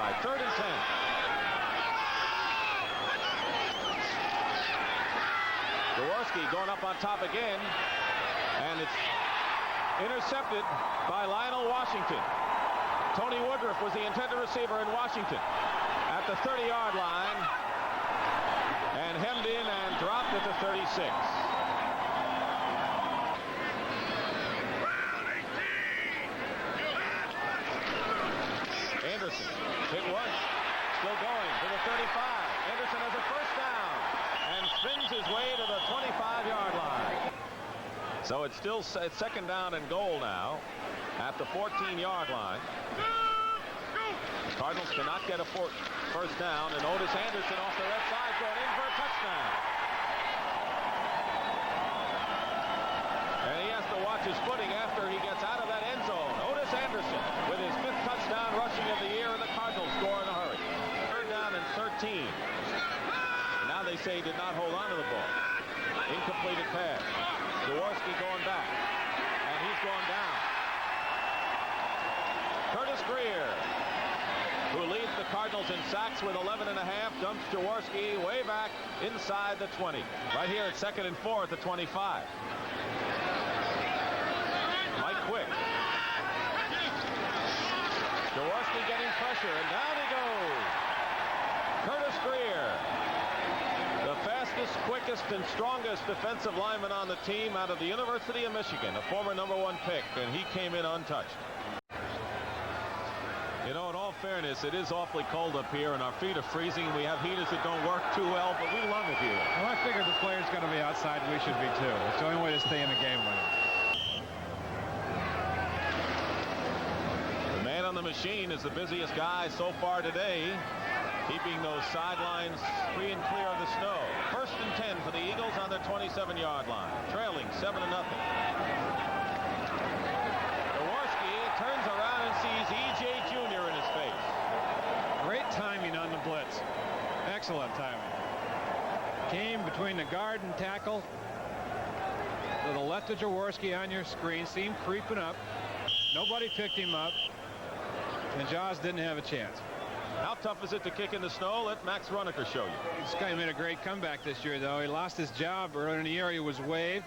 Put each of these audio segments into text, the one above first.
side. 3rd and 10. Jaworski going up on top again, and it's intercepted by Lionel Washington. Tony Woodruff was the intended receiver in Washington at the 30-yard line, and hemmed in and dropped at the 36. Anderson hit once, still going to the 35. Anderson has a first down and spins his way to the 25-yard line. So it's still 2nd down and goal now at the 14-yard line. The Cardinals cannot get a first down, and Otis Anderson off the left side going in for a touchdown. And he has to watch his footing after he gets out of that end zone. Otis Anderson with his 5th touchdown rushing of the year, and the Cardinals score in a hurry. 3rd down and 13. Now they say he did not hold on to the ball. Incompleted pass. Jaworski going back, and he's going down. Curtis Greer, who leads the Cardinals in sacks with 11.5, dumps Jaworski way back inside the 20. Right here at 2nd and 4 at the 25. Mike Quick. Jaworski getting pressure, and down he goes. Curtis Greer, the fastest, quickest, and strongest defensive lineman on the team out of the University of Michigan, a former #1 pick, and he came in untouched. You know, in all fairness, it is awfully cold up here, and our feet are freezing. We have heaters that don't work too well, but we love it here. Well, I figured the players got to be outside. We should be, too. It's the only way to stay in the game with it. The man on the machine is the busiest guy so far today, keeping those sidelines free and clear of the snow. 1st and 10 for the Eagles on their 27-yard line, trailing 7-0. Jaworski turns around and sees E.J. Jr. in his face. Great timing on the blitz. Excellent timing. Came between the guard and tackle. To the left of Jaworski on your screen. See him creeping up. Nobody picked him up. And Jaws didn't have a chance. How tough is it to kick in the snow? Let Max Runeker show you. This guy made a great comeback this year, though. He lost his job earlier in the year. He was waived.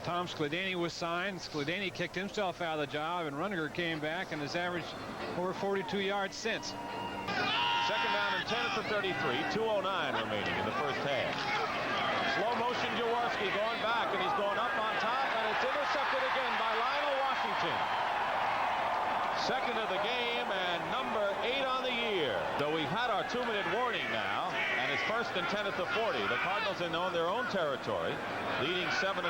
Tom Skladany was signed. Skladany kicked himself out of the job, and Runeker came back and has averaged over 42 yards since. 2nd down and 10 at the 33. 2:09 remaining in the first half. Slow motion Jaworski going back, and he's going up on top, and it's intercepted again by Lionel Washington. 2nd of the game and number 8 on the year. So we've had our 2-minute warning now, and it's 1st and 10 at the 40. The Cardinals in their own territory, leading 7-0.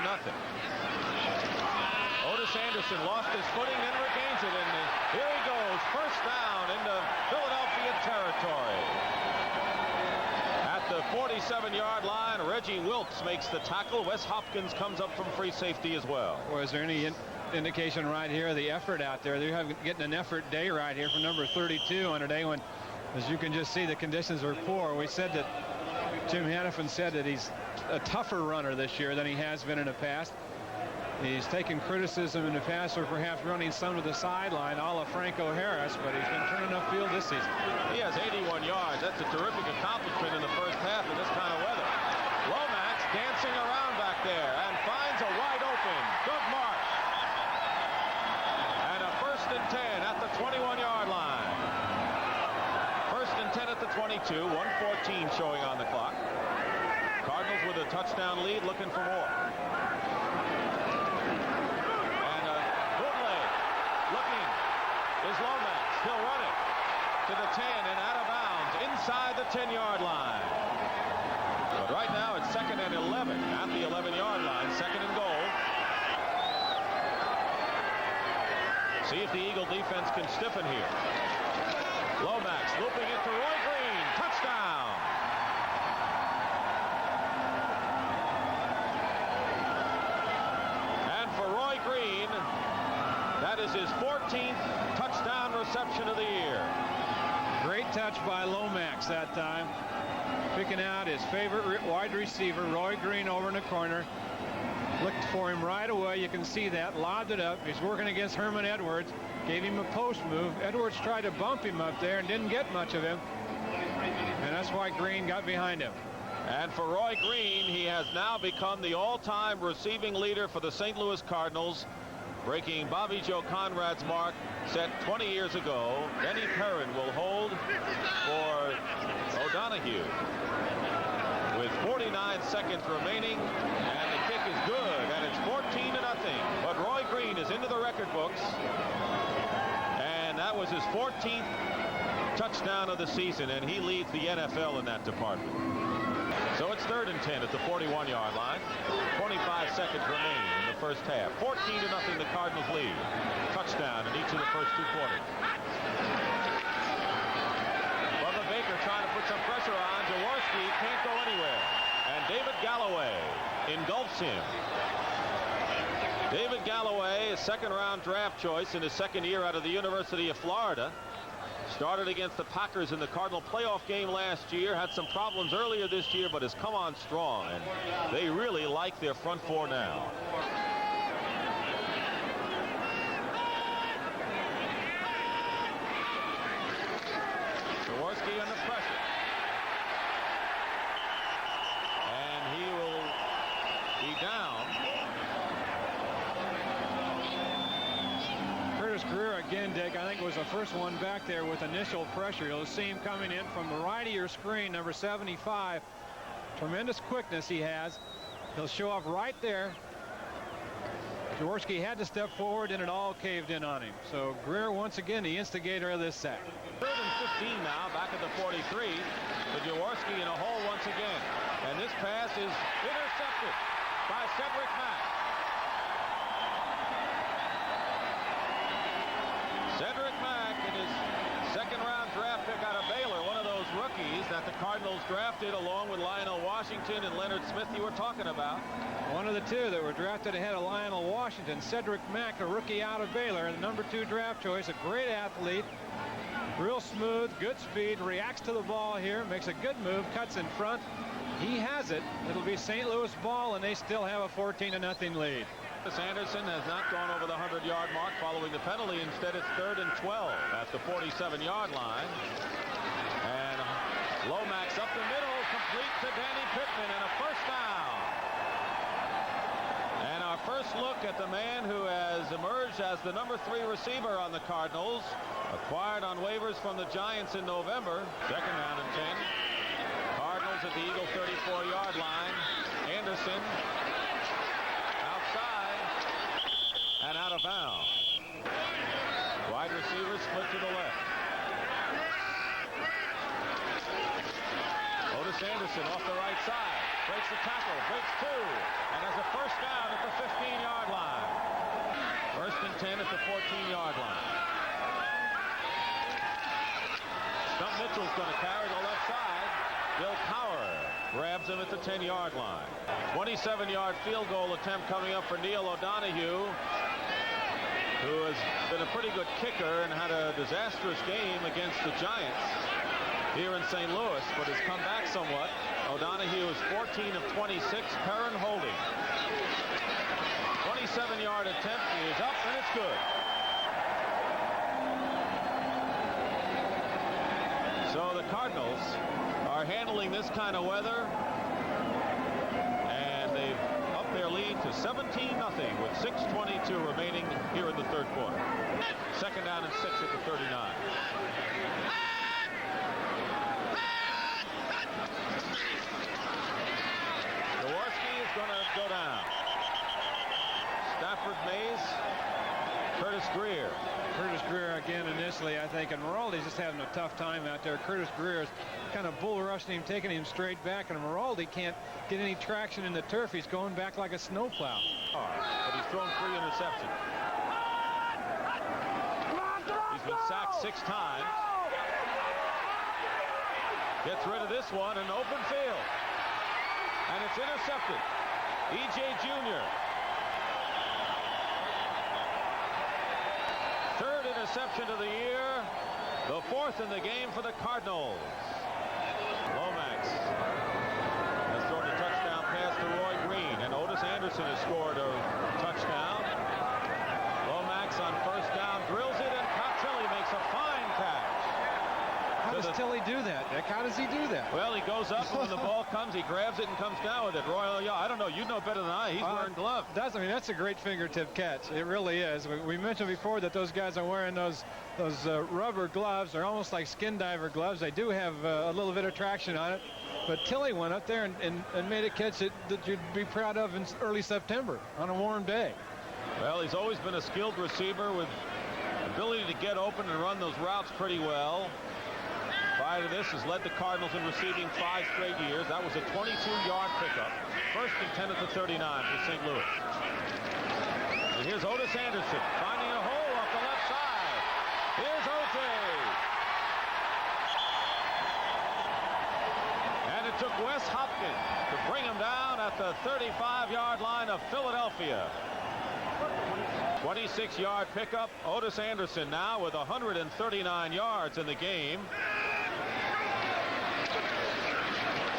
Otis Anderson lost his footing and regains it, and here he goes, 1st down into Philadelphia territory. At the 47-yard line, Reggie Wilkes makes the tackle. Wes Hopkins comes up from free safety as well. Or is there any indication right here of the effort out there? They're getting an effort day right here from number 32 on a day when, as you can just see, the conditions are poor. We said that Jim Hannafin said that he's a tougher runner this year than he has been in the past. He's taken criticism in the past for perhaps running some to the sideline, a la Franco Harris, but he's been turning upfield this season. He has 81 yards. That's a terrific accomplishment in the first half in this kind of weather. Lomax dancing around back there and finds a wide open Doug Marsh. And a 1st and 10 at the 21-yard line. 1st and 10 at the 22. 1:14 showing on the clock. Cardinals with a touchdown lead, looking for more. And a bootleg. Looking is Lomax. He'll run it to the 10 and out of bounds inside the 10-yard line. But right now it's 2nd and 11 at the 11-yard line. 2nd and goal. See if the Eagle defense can stiffen here. Lomax looping it to Roy Green. Touchdown. And for Roy Green, that is his 14th touchdown reception of the year. Great touch by Lomax that time. Picking out his favorite wide receiver, Roy Green, over in the corner. Looked for him right away. You can see that. Lobbed it up. He's working against Herman Edwards. Gave him a post move. Edwards tried to bump him up there and didn't get much of him. And that's why Green got behind him. And for Roy Green, he has now become the all-time receiving leader for the St. Louis Cardinals, breaking Bobby Joe Conrad's mark set 20 years ago. Denny Perrin will hold for O'Donohue with 49 seconds remaining, and the kick is good, and it's 14-0. But Roy Green is into the record books, and that was his 14th touchdown of the season, and he leads the NFL in that department. So it's 3rd and 10 at the 41-yard line. 25 seconds remaining in the first half. 14-0, the Cardinals lead. Touchdown in each of the first 2 quarters. Bubba Baker trying to put some pressure on. Jaworski can't go anywhere. And David Galloway engulfs him. David Galloway, a second-round draft choice in his second year out of the University of Florida. Started against the Packers in the Cardinal playoff game last year. Had some problems earlier this year, but has come on strong. And they really like their front four now. Jaworski under pressure. And he will be down. Greer again, Dick. I think it was the first one back there with initial pressure. You'll see him coming in from the right of your screen, number 75. Tremendous quickness he has. He'll show up right there. Jaworski had to step forward, and it all caved in on him. So Greer, once again, the instigator of this sack. 3rd and 15 now, back at the 43. But Jaworski in a hole once again. And this pass is intercepted by Cedric Mack. Cedric Mack in his second-round draft pick out of Baylor, one of those rookies that the Cardinals drafted along with Lionel Washington and Leonard Smith you were talking about. One of the two that were drafted ahead of Lionel Washington. Cedric Mack, a rookie out of Baylor, the number 2 draft choice, a great athlete. Real smooth, good speed, reacts to the ball here, makes a good move, cuts in front. He has it. It'll be St. Louis ball, and they still have a 14-0 lead. Anderson has not gone over the 100-yard mark following the penalty. Instead, it's 3rd and 12 at the 47-yard line. And Lomax up the middle, complete to Danny Pittman, and a first down. And our first look at the man who has emerged as the number 3 receiver on the Cardinals, acquired on waivers from the Giants in November. 2nd down and 10. Cardinals at the Eagle 34-yard line. Anderson and out of bounds. Wide receiver split to the left. Otis Anderson off the right side. Breaks the tackle. Breaks 2. And has a first down at the 15-yard line. 1st and 10 at the 14-yard line. Stump Mitchell's going to carry the left side. Bill Power grabs him at the 10-yard line. 27-yard field goal attempt coming up for Neil O'Donohue, who has been a pretty good kicker and had a disastrous game against the Giants here in St. Louis, but has come back somewhat. O'Donohue is 14 of 26, Perrin holding. 27-yard attempt is up, and it's good. So the Cardinals are handling this kind of weather, and they've upped their lead to 17-0 with 6:22 remaining here in the 3rd quarter. 2nd down and 6 at the 39. Jaworski is going to go down. Stafford Mays, Curtis Greer. Curtis Greer again initially, I think, and Maraldi's just having a tough time out there. Curtis Greer is kind of bull rushing him, taking him straight back, and Maraldi can't get any traction in the turf. He's going back like a snowplow. But he's thrown 3 interceptions. He's been sacked 6 times. Gets rid of this one in open field. And it's intercepted. E.J. Jr. 3rd interception of the year. The 4th in the game for the Cardinals. Lomax has thrown a touchdown pass to Roy Green. And and Otis Anderson has scored a touchdown. Lomax on first down drills it, and Tilly makes a fine catch. How does Tilly do that, Dick? How does he do that? Well, he goes up, and when the ball comes, he grabs it and comes down with it. Royal, I don't know. You know better than I. He's wearing gloves. That's a great fingertip catch. It really is. We mentioned before that those guys are wearing those rubber gloves. They're almost like skin diver gloves. They do have a little bit of traction on it. But Tilly went up there and made a catch that you'd be proud of in early September on a warm day. Well, he's always been a skilled receiver with ability to get open and run those routes pretty well. Prior to this, has led the Cardinals in receiving 5 straight years. That was a 22-yard pickup. First and 10 at the 39 for St. Louis. And here's Otis Anderson finding a hole off the left side. Here's O.J. And it took Wes Hopkins to bring him down at the 35-yard line of Philadelphia. 26-yard pickup. Otis Anderson now with 139 yards in the game.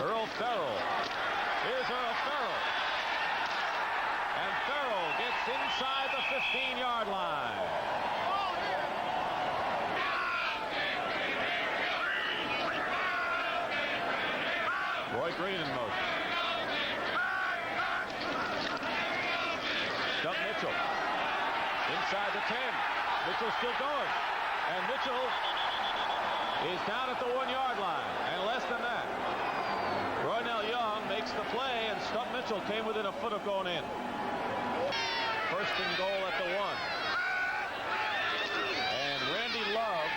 Earl Farrell. Here's Earl Farrell. And Farrell gets inside the 15-yard line. Roy Green in motion. Doug Mitchell. Inside the 10. Mitchell's still going. And Mitchell is down at the 1-yard line. And less than that. Roynell Young makes the play, and Stump Mitchell came within a foot of going in. First and goal at the 1. And Randy Love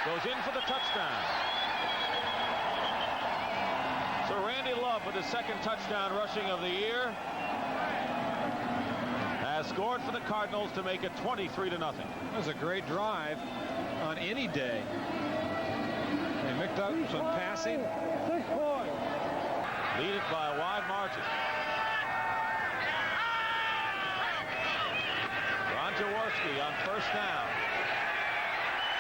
goes in for the touchdown. So Randy Love with his second touchdown rushing of the year has scored for the Cardinals to make it 23-0. That was a great drive on any day. They mixed up some passing. 6 points. Lead it by a wide margin. Ron Jaworski on first down.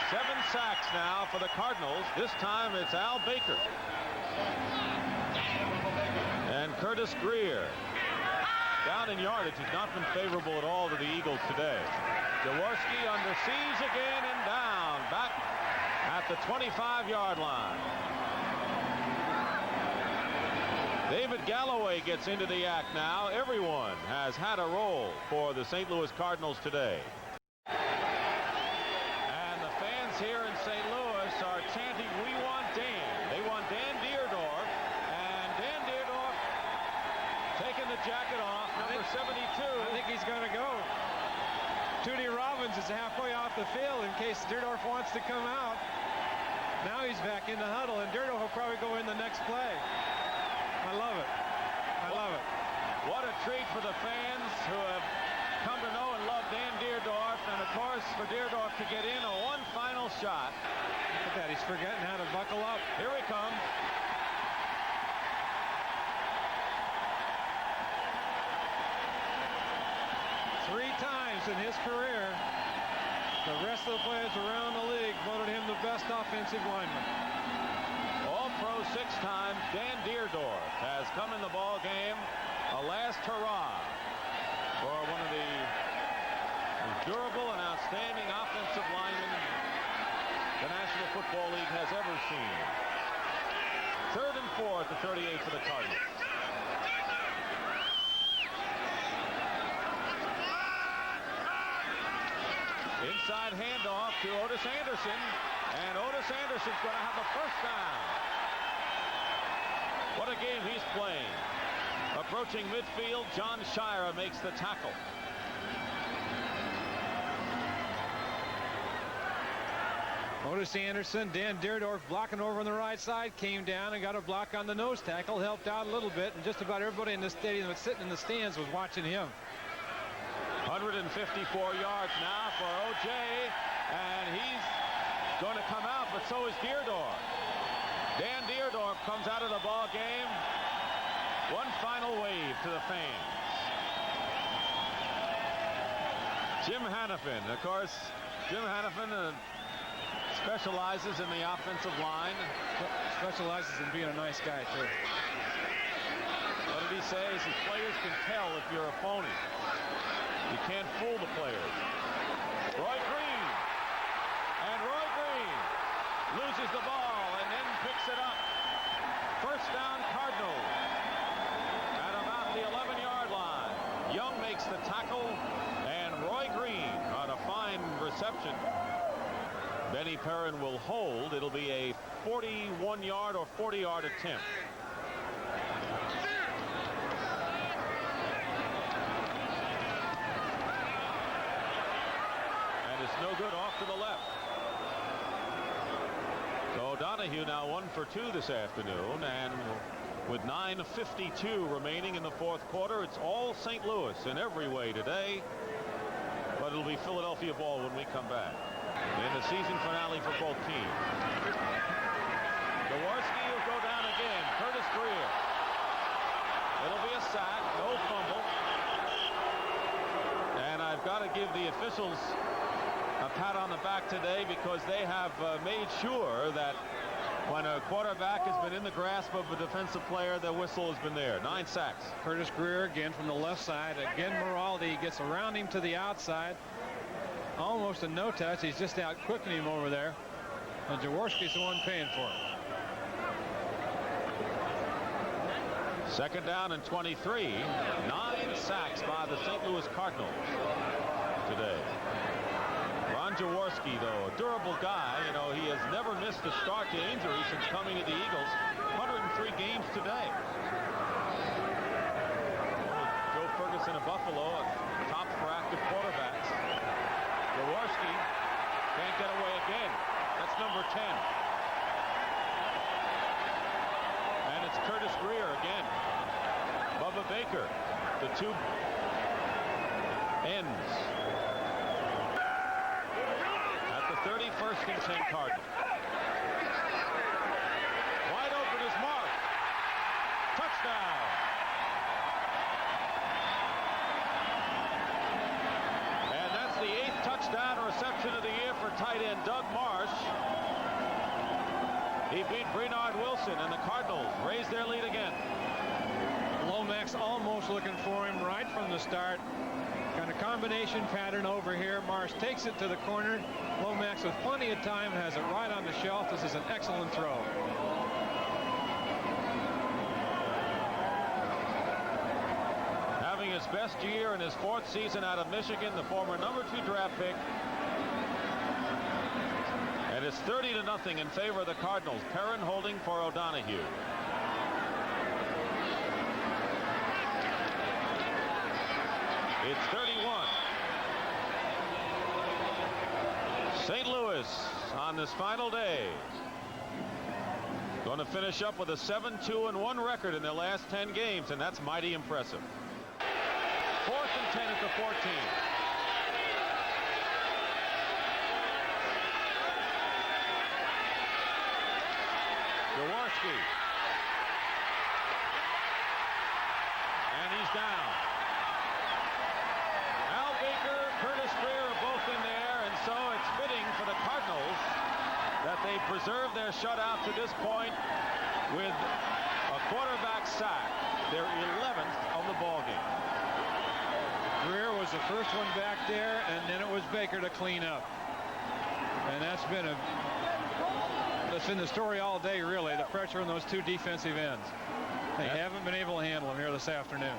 7 sacks now for the Cardinals. This time it's Al Baker. And Curtis Greer. Down in yardage, he's not been favorable at all to the Eagles today. Jaworski under siege again and down. Back at the 25-yard line. David Galloway gets into the act now. Everyone has had a role for the St. Louis Cardinals today. And the fans here in St. Louis are chanting, "We want Dan." They want Dan Dierdorf. And Dan Dierdorf taking the jacket off, number 72. I think he's going to go. Tootie Robbins is halfway off the field in case Dierdorf wants to come out. Now he's back in the huddle, and Dierdorf will probably go in the next play. I love it. I love it. What a treat for the fans who have come to know and love Dan Dierdorf. And, of course, for Dierdorf to get in a one final shot. Look at that. He's forgetting how to buckle up. Here he comes. Three times in his career, the rest of the players around the league voted him the best offensive lineman. All-Pro 6 times, Dan Dierdorf has come in the ball game. A last hurrah for one of the most durable and outstanding offensive linemen the National Football League has ever seen. 3rd and 4 at the 38 for the Cardinals. Inside handoff to Otis Anderson, and Otis Anderson's going to have the first down. What a game he's playing. Approaching midfield, John Shira makes the tackle. Otis Anderson, Dan Dierdorf blocking over on the right side, came down and got a block on the nose tackle, helped out a little bit, and just about everybody in the stadium that's sitting in the stands was watching him. 154 yards now for O.J., and he's going to come out, but so is Dierdorf. Dan Dierdorf comes out of the ball game. One final wave to the fans. Jim Hannafin, of course, Jim Hannafin specializes in the offensive line. Specializes in being a nice guy, too. But did he say? He says players can tell if you're a phony. You can't fool the players. Roy Green. And Roy Green loses the ball and then picks it up. First down, Cardinals. At about the 11-yard line. Young makes the tackle, and Roy Green on a fine reception. Benny Perrin will hold. It'll be a 41-yard or 40-yard attempt. And it's no good off to the left. So O'Donohue now 1 for 2 this afternoon, and with 9:52 remaining in the fourth quarter, it's all St. Louis in every way today, but it'll be Philadelphia ball when we come back in the season finale for both teams. Jaworski will go down again. Curtis Greer. It'll be a sack, no fumble, and I've got to give the officials a pat on the back today because they have made sure that when a quarterback has been in the grasp of a defensive player, the whistle has been there. 9 sacks. Curtis Greer again from the left side. Again, Moraldi gets around him to the outside. Almost a no touch. He's just out quicking him over there. And Jaworski's the one paying for it. Second down and 23. 9 sacks by the St. Louis Cardinals today. Ron Jaworski, though, a durable guy. You know, he has never missed a start to injury since coming to the Eagles. 103 games today. Joe Ferguson of Buffalo, a top for active quarterbacks. Jaworski can't get away again. That's number 10. And it's Curtis Greer again. Bubba Baker, the 2 ends. 31st and 10 Cardinals. Wide open is Mark. Touchdown. And that's the 8th touchdown reception of the year for tight end Doug Marsh. He beat Bernard Wilson, and the Cardinals raise their lead again. Lomax almost looking for him right from the start. Kind of combination pattern over here. Marsh takes it to the corner. Lomax with plenty of time has it right on the shelf. This is an excellent throw. Having his best year in his 4th season out of Michigan, the former number 2 draft pick. And it's 30-0 in favor of the Cardinals. Perrin holding for O'Donohue. It's 31. St. Louis on this final day going to finish up with a 7-2-1 record in their last 10 games, and that's mighty impressive. 4th and 10 at the 14. Jaworski. And he's down. Al Baker, Curtis Greer are both in there, and so it's fitting for the Cardinals that they preserve their shutout to this point with a quarterback sack, their 11th of the ballgame. Greer was the first one back there, and then it was Baker to clean up. And that's been the story all day, really, the pressure on those 2 defensive ends. They haven't been able to handle them here this afternoon.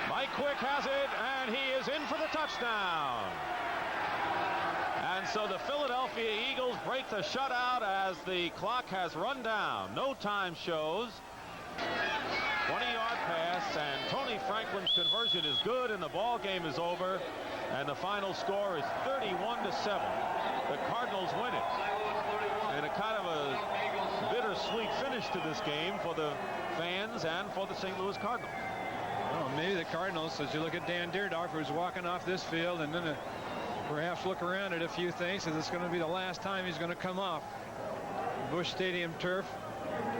Mike Quick has it, and he is in for the touchdown. And so the Philadelphia Eagles break the shutout as the clock has run down. No time shows. 20-yard pass, and Tony Franklin's conversion is good, and the ball game is over, and the final score is 31-7. The Cardinals win it. And a kind of a bittersweet finish to this game for the fans and for the St. Louis Cardinals. Well, maybe the Cardinals, as you look at Dan Dierdorf, who's walking off this field, and then perhaps look around at a few things, and it's going to be the last time he's going to come off Busch Stadium turf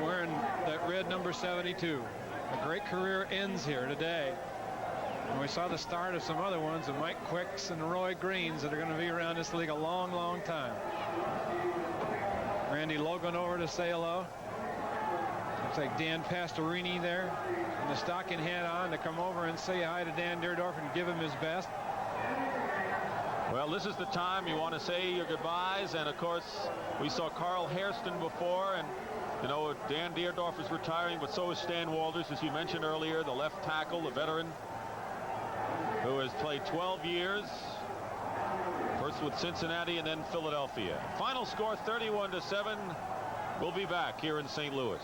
wearing that red number 72. A great career ends here today. And we saw the start of some other ones, the Mike Quicks and Roy Greens, that are going to be around this league a long, long time. Randy Logan over to say hello. Looks like Dan Pastorini there in the stocking hat on to come over and say hi to Dan Dierdorf and give him his best. Well, this is the time you want to say your goodbyes, and of course we saw Carl Hairston before, and you know Dan Dierdorf is retiring, but so is Stan Walters, as you mentioned earlier, the left tackle, the veteran who has played 12 years, first with Cincinnati and then Philadelphia. Final score 31-7. We'll be back here in St. Louis.